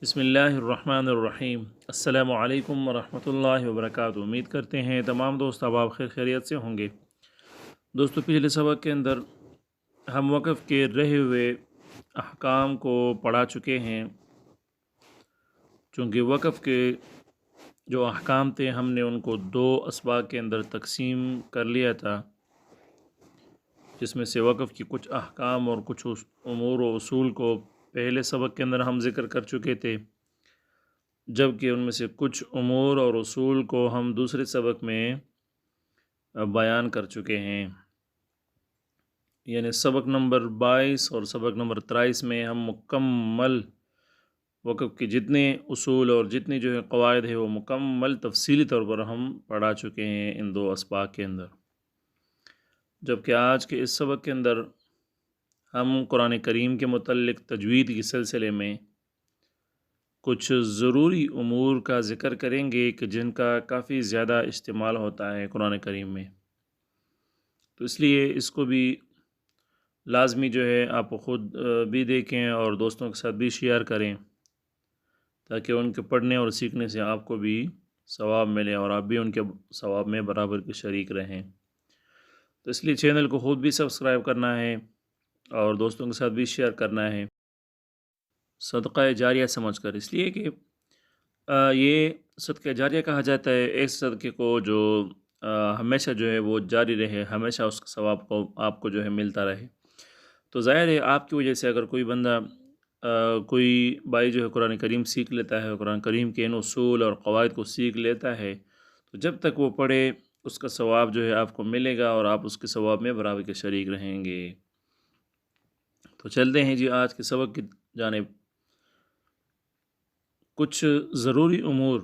بسم اللہ الرحمن الرحیم۔ السلام علیکم ورحمۃ اللہ وبرکاتہ۔ امید کرتے ہیں تمام دوست آپ خیریت سے ہوں گے۔ دوستو، پچھلے سبق کے اندر ہم وقف کے رہے ہوئے احکام کو پڑھا چکے ہیں۔ چونکہ وقف کے جو احکام تھے ہم نے ان کو دو اسباق کے اندر تقسیم کر لیا تھا، جس میں سے وقف کی کچھ احکام اور کچھ امور و اصول کو پہلے سبق کے اندر ہم ذکر کر چکے تھے، جبکہ ان میں سے کچھ امور اور اصول کو ہم دوسرے سبق میں بیان کر چکے ہیں۔ یعنی سبق نمبر 22 اور سبق نمبر 23 میں ہم مکمل وقف کے جتنے اصول اور جتنے جو ہے قواعد ہے وہ مکمل تفصیلی طور پر ہم پڑھا چکے ہیں ان دو اسباق کے اندر۔ جبکہ آج کے اس سبق کے اندر ہم قرآن کریم کے متعلق تجوید کے سلسلے میں کچھ ضروری امور کا ذکر کریں گے کہ جن کا کافی زیادہ استعمال ہوتا ہے قرآن کریم میں، تو اس لیے اس کو بھی لازمی جو ہے آپ خود بھی دیکھیں اور دوستوں کے ساتھ بھی شیئر کریں، تاکہ ان کے پڑھنے اور سیکھنے سے آپ کو بھی ثواب ملے اور آپ بھی ان کے ثواب میں برابر کے شریک رہیں۔ تو اس لیے چینل کو خود بھی سبسکرائب کرنا ہے اور دوستوں کے ساتھ بھی شیئر کرنا ہے، صدقہ جاریہ سمجھ کر۔ اس لیے کہ یہ صدقہ جاریہ کہا جاتا ہے ایس صدقے کو جو ہمیشہ جو ہے وہ جاری رہے، ہمیشہ اس کا ثواب کو آپ کو جو ہے ملتا رہے۔ تو ظاہر ہے آپ کی وجہ سے اگر کوئی بندہ کوئی بھائی جو ہے قرآن کریم سیکھ لیتا ہے، قرآن کریم کے ان اصول اور قواعد کو سیکھ لیتا ہے، تو جب تک وہ پڑھے اس کا ثواب جو ہے آپ کو ملے گا اور آپ اس کے ثواب میں برابر کے شریک رہیں گے۔ تو چلتے ہیں جی آج کے سبق کی جانب۔ کچھ ضروری امور۔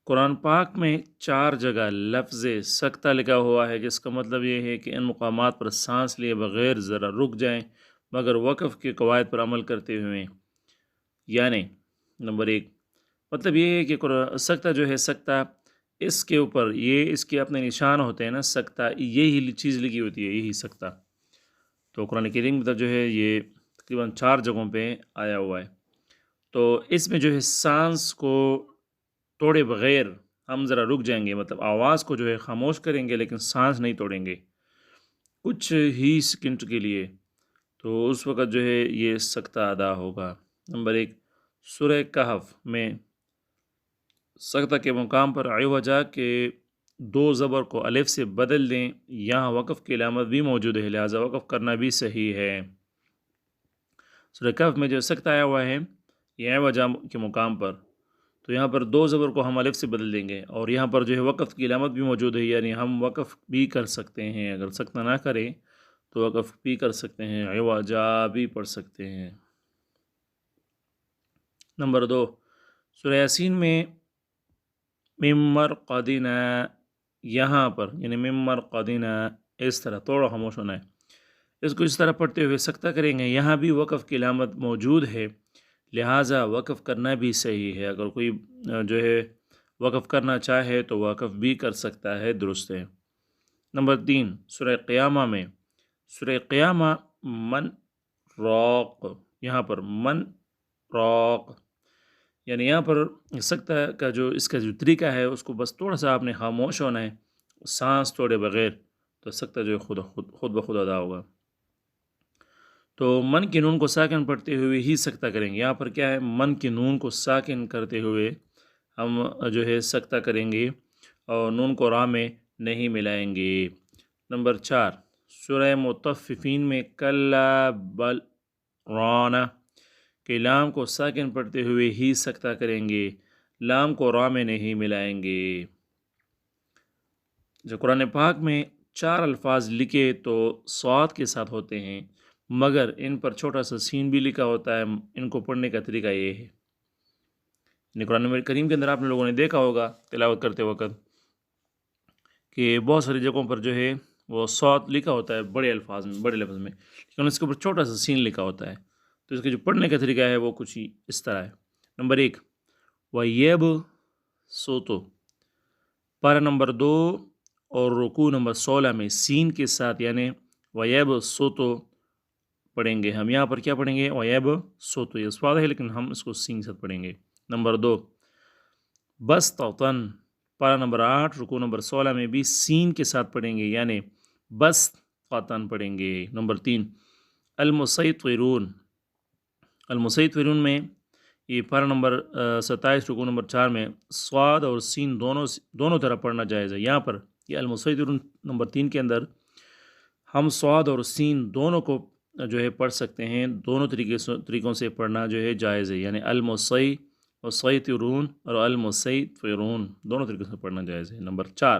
قرآن پاک میں 4 جگہ لفظ سکتہ لکھا ہوا ہے، جس کا مطلب یہ ہے کہ ان مقامات پر سانس لیے بغیر ذرا رک جائیں مگر وقف کے قواعد پر عمل کرتے ہوئے۔ یعنی نمبر 1 مطلب یہ ہے کہ سکتہ جو ہے، سکتہ اس کے اوپر یہ اس کے اپنے نشان ہوتے ہیں نا، سکتہ یہی چیز لکھی ہوتی ہے، یہی سکتہ۔ تو قرآن کریم میں جو ہے یہ تقریباً 4 جگہوں پہ آیا ہوا ہے۔ تو اس میں جو ہے سانس کو توڑے بغیر ہم ذرا رک جائیں گے، مطلب آواز کو جو ہے خاموش کریں گے لیکن سانس نہیں توڑیں گے کچھ ہی سیکنڈ کے لیے، تو اس وقت جو ہے یہ سکتہ ادا ہوگا۔ نمبر 1 سورہ کہف میں سکتہ کے مقام پر عوجہ کے 2 زبر کو الف سے بدل دیں، یہاں وقف کی علامت بھی موجود ہے، لہٰذا وقف کرنا بھی صحیح ہے۔ سورہ کہف میں جو سکتہ آیا ہوا ہے یہ عوجہ کے مقام پر، تو یہاں پر 2 زبر کو ہم الف سے بدل دیں گے اور یہاں پر جو ہے وقف کی علامت بھی موجود ہے، یعنی ہم وقف بھی کر سکتے ہیں، اگر سکتہ نہ کریں تو وقف بھی کر سکتے ہیں، عوجہ بھی پڑھ سکتے ہیں۔ نمبر 2 سورہ یاسین میں من مرقدنا، یہاں پر یعنی من مرقدنا اس طرح توڑا خاموش ہونا ہے، اس کو اس طرح پڑھتے ہوئے سکتہ کریں گے، یہاں بھی وقف کی علامت موجود ہے، لہٰذا وقف کرنا بھی صحیح ہے۔ اگر کوئی جو ہے وقف کرنا چاہے تو وقف بھی کر سکتا ہے، درست ہے۔ نمبر 3 سورہ قیامہ میں سورہ قیامہ من راق، یہاں پر من راق، یعنی یہاں پر سکتہ کا جو اس کا جو طریقہ ہے اس کو بس تھوڑا سا آپ نے خاموش ہونا ہے، سانس توڑے بغیر، تو سکتہ جو ہے خود بخود ادا ہوگا۔ تو من کی نون کو ساکن پڑھتے ہوئے ہی سکتہ کریں گے، یہاں پر کیا ہے، من کی نون کو ساکن کرتے ہوئے ہم جو ہے سکتہ کریں گے اور نون کو را میں نہیں ملائیں گے۔ نمبر 4 سورہ مطففین میں کلا بل رانا کہ لام کو ساکن پڑھتے ہوئے ہی سکتہ کریں گے، لام کو را میں نہیں ملائیں گے۔ جو قرآن پاک میں 4 الفاظ لکھے تو صاد کے ساتھ ہوتے ہیں، مگر ان پر چھوٹا سا سین بھی لکھا ہوتا ہے، ان کو پڑھنے کا طریقہ یہ ہے۔ یعنی قرآن کریم کے اندر آپ لوگوں نے دیکھا ہوگا تلاوت کرتے وقت کہ بہت ساری جگہوں پر جو ہے وہ صاد لکھا ہوتا ہے بڑے الفاظ میں، بڑے لفظ میں، لیکن اس کے اوپر چھوٹا سا سین لکھا ہوتا ہے، تو اس کے جو پڑھنے کا طریقہ ہے وہ کچھ اس طرح ہے۔ نمبر 1 وَيَب سوتو، پارہ نمبر 2 اور رکوع نمبر 16 میں سین کے ساتھ، یعنی وَيَب سوتو پڑھیں گے ہم. یہاں پر کیا پڑھیں گے؟ ویب سو، تو یہ سواد ہے لیکن ہم اس کو سین کے ساتھ پڑھیں گے. نمبر 2 بسطتن، پارہ نمبر 8 رکوع نمبر 16 میں بھی سین کے ساتھ پڑھیں گے، یعنی بسطتن پڑھیں گے. نمبر 3 المسیطرون، المسیطرون میں یہ پارہ نمبر 27 رکوع نمبر 4 میں صاد اور سین دونوں طرح پڑھنا جائز ہے. یہاں پر یہ المسیطرون نمبر 3 کے اندر ہم صاد اور سین دونوں کو جو ہے پڑھ سکتے ہیں، دونوں طریقوں سے پڑھنا جو ہے جائز ہے، یعنی المسیطرون اور المسیطرون دونوں طریقوں سے پڑھنا جائز ہے. نمبر 4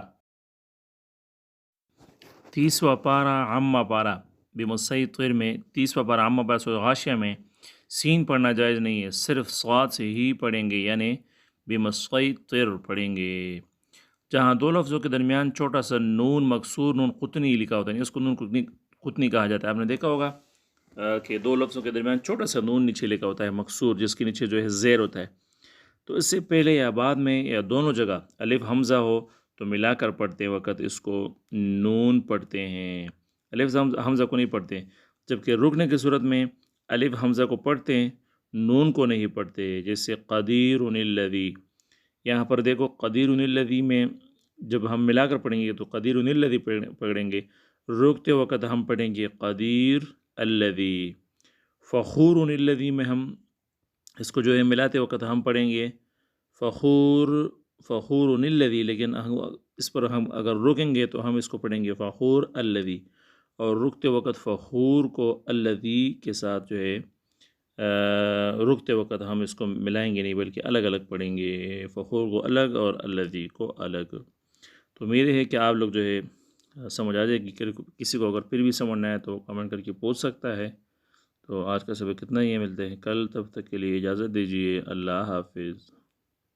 30واں پارہ عامہ پارہ بمسیطر میں، 30واں پارہ عامہ پارہ سورۃ غاشیہ میں سین پڑھنا جائز نہیں ہے، صرف صاد سے ہی پڑھیں گے، یعنی بمسیطر پڑھیں گے. جہاں دو لفظوں کے درمیان چھوٹا سا نون مکسور نون قطنی لکھا ہوتا ہے، اس کو نون قطنی کہا جاتا ہے. آپ نے دیکھا ہوگا کہ دو لفظوں کے درمیان چھوٹا سا نون نیچے لکھا ہوتا ہے مکسور، جس کے نیچے جو ہے زیر ہوتا ہے. تو اس سے پہلے یا بعد میں یا دونوں جگہ الف حمزہ ہو تو ملا کر پڑھتے وقت اس کو نون پڑھتے ہیں، الف حمزہ کو نہیں پڑھتے. جبکہ رکنے کی صورت میں الف حمزہ کو پڑھتے ہیں، نون کو نہیں پڑھتے. جیسے قدیر الذی، یہاں پر دیکھو قدیر الذی میں جب ہم ملا کر پڑھیں گے تو قدیر الذی پڑھیں گے، رکتے وقت ہم پڑھیں گے قدیر الذی. فخور الذی میں ہم اس کو جو ہے ملاتے وقت ہم پڑھیں گے فخور الذی، لیکن اس پر ہم اگر رکیں گے تو ہم اس کو پڑھیں گے فخور الذی، اور رکتے وقت فخور کو الذی کے ساتھ جو ہے رکتے وقت ہم اس کو ملائیں گے نہیں بلکہ الگ الگ پڑھیں گے، فخور کو الگ اور الذی کو الگ. تو میرے ہے کہ آپ لوگ جو ہے سمجھ آ جائے گی. کسی کو اگر پھر بھی سمجھنا ہے تو کمنٹ کر کے پوچھ سکتا ہے. تو آج کا سبق کتنا ہی ملتے ہیں کل، تب تک کے لیے اجازت دیجیے. اللہ حافظ.